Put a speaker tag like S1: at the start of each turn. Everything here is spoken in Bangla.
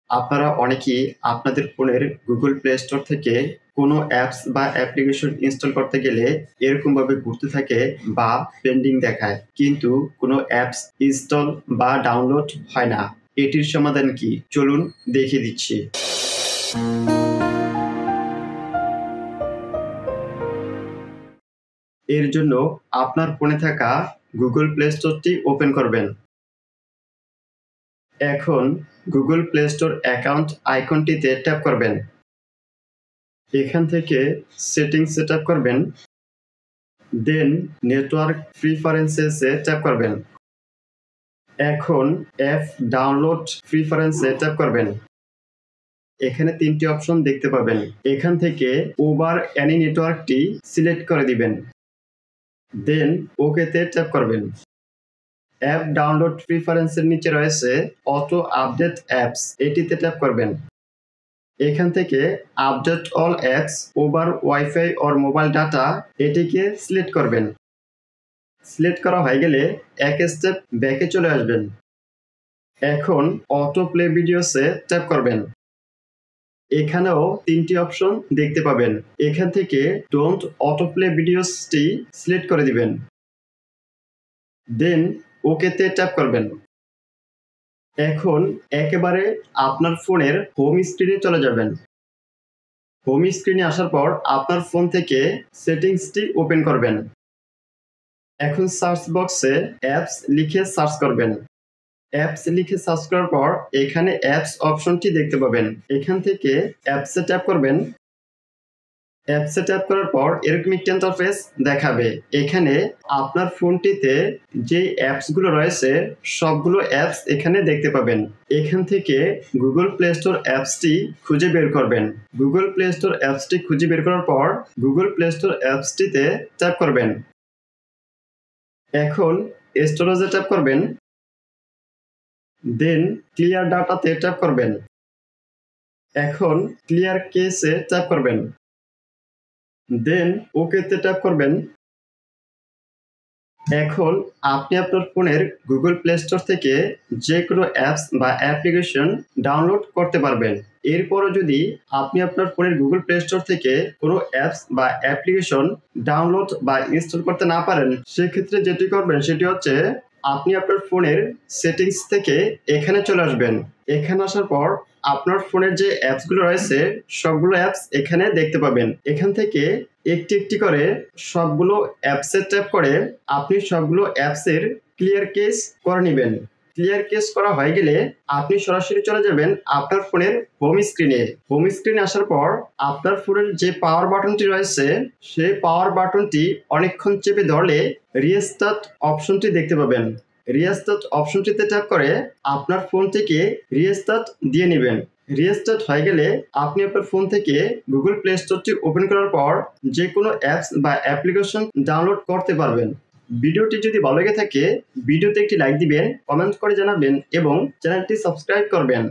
S1: আপনারা অনেকেই আপনাদের ফোনের গুগল প্লে স্টোর থেকে কোনো অ্যাপস বা অ্যাপ্লিকেশন ইনস্টল করতে গেলে এরকমভাবে ঘুরতে থাকে বা পেন্ডিং দেখায়, কিন্তু কোনো অ্যাপস ইনস্টল বা ডাউনলোড হয় না। এটির সমাধান কি? চলুন দেখিয়ে দিচ্ছি। এর জন্য আপনার ফোনে থাকা গুগল প্লে স্টোরটি ওপেন করবেন। এখন গুগল প্লে স্টোর অ্যাকাউন্ট আইকনটিতে ট্যাপ করবেন। এখান থেকে সেটিংস সেট আপ করবেন, দেন নেটওয়ার্ক প্রিফারেন্সেসে ট্যাপ করবেন। এখন অ্যাপ ডাউনলোড প্রিফারেন্সে ট্যাপ করবেন। এখানে 3টি অপশন দেখতে পাবেন। এখান থেকে ওভার এনি নেটওয়ার্কটি সিলেক্ট করে দিবেন, দেন ওকেতে ট্যাপ করবেন। অ্যাপ ডাউনলোড প্রিফারেন্সের নিচে রয়েছে অটো আপডেট অ্যাপস, এটিতে ট্যাপ করবেন। এখান থেকে update all apps over wifi or mobile data এটিকে সিলেক্ট করবেন। সিলেক্ট করা হয়ে গেলে এক স্টেপ ব্যাকে চলে আসবেন। এখন অটো প্লে ভিডিওসে ট্যাপ করবেন। এখানেও 3টি অপশন দেখতে পাবেন। এখান থেকে ডোন্ট অটো প্লে ভিডিওসটি সিলেক্ট করে দিবেন, দেন ওকেতে ট্যাপ করবেন। এখন একেবারে আপনার ফোনের হোম স্ক্রিনে চলে যাবেন। হোম স্ক্রিনে আসার পর আপনার ফোন থেকে সেটিংসটি ওপেন করবেন। এখন সার্চ বক্সে অ্যাপস লিখে সার্চ করবেন। অ্যাপস লিখে সার্চ করার পর এখানে অ্যাপস অপশনটি দেখতে পাবেন। এখান থেকে অ্যাপসে ট্যাপ করবেন। অ্যাপসে ট্যাপ করার পর এরকম একটা ইন্টারফেস দেখাবে। এখানে আপনার ফোনটিতে যে অ্যাপসগুলো রয়েছে সবগুলো অ্যাপস এখানে দেখতে পাবেন। এখান থেকে গুগল প্লে স্টোর অ্যাপসটি খুঁজে বের করবেন। গুগল প্লে স্টোর অ্যাপসটি খুঁজে বের করার পর গুগল প্লে স্টোর অ্যাপসটিতে ট্যাপ করবেন। এখন স্টোরেজে ট্যাপ করবেন, দেন ক্লিয়ার ডাটাতে ট্যাপ করবেন। এখন ক্লিয়ার কেসে ট্যাপ করবেন, দেন ওকেতে ট্যাপ করবেন। এখন আপনি আপনার ফোনের গুগল প্লে স্টোর থেকে যে কোনো অ্যাপস বা অ্যাপ্লিকেশন ডাউনলোড করতে পারবেন। এরপরও যদি আপনি আপনার ফোনের গুগল প্লে স্টোর থেকে কোনো অ্যাপস বা অ্যাপ্লিকেশন ডাউনলোড বা ইনস্টল করতে না পারেন, সেক্ষেত্রে যেটি করবেন সেটি হচ্ছে আপনি আপনার ফোনের সেটিংস থেকে এখানে চলে আসবেন। এখানে আসার পর আপনার ফোনের যে অ্যাপসগুলো রয়েছে সবগুলো অ্যাপস এখানে দেখতে পাবেন। এখান থেকে একটি একটি করে সবগুলো অ্যাপসে ট্যাপ করে আপনি সবগুলো অ্যাপসের ক্লিয়ার কেস করে নেবেন। ক্লিয়ার কেস করা হয়ে গেলে আপনি সরাসরি চলে যাবেন আপনার ফোনের হোম স্ক্রিনে। হোম স্ক্রিনে আসার পর আপনার ফোনের যে পাওয়ার বাটনটি রয়েছে সেই পাওয়ার বাটনটি অনেকক্ষণ চেপে ধরলে রিস্টার্ট অপশনটি দেখতে পাবেন। রিস্টার্ট অপশনটিতে ট্যাপ করে আপনার ফোন থেকে রিস্টার্ট দিয়ে নেবেন। রিস্টার্ট হয়ে গেলে আপনি আপনার ফোন থেকে গুগল প্লে স্টোরটি ওপেন করার পর যে কোনো অ্যাপস বা অ্যাপ্লিকেশন ডাউনলোড করতে পারবেন। ভিডিওটি যদি ভালো লেগে থাকে ভিডিওতে একটি লাইক দিবেন, কমেন্ট করে জানাবেন এবং চ্যানেলটি সাবস্ক্রাইব করবেন।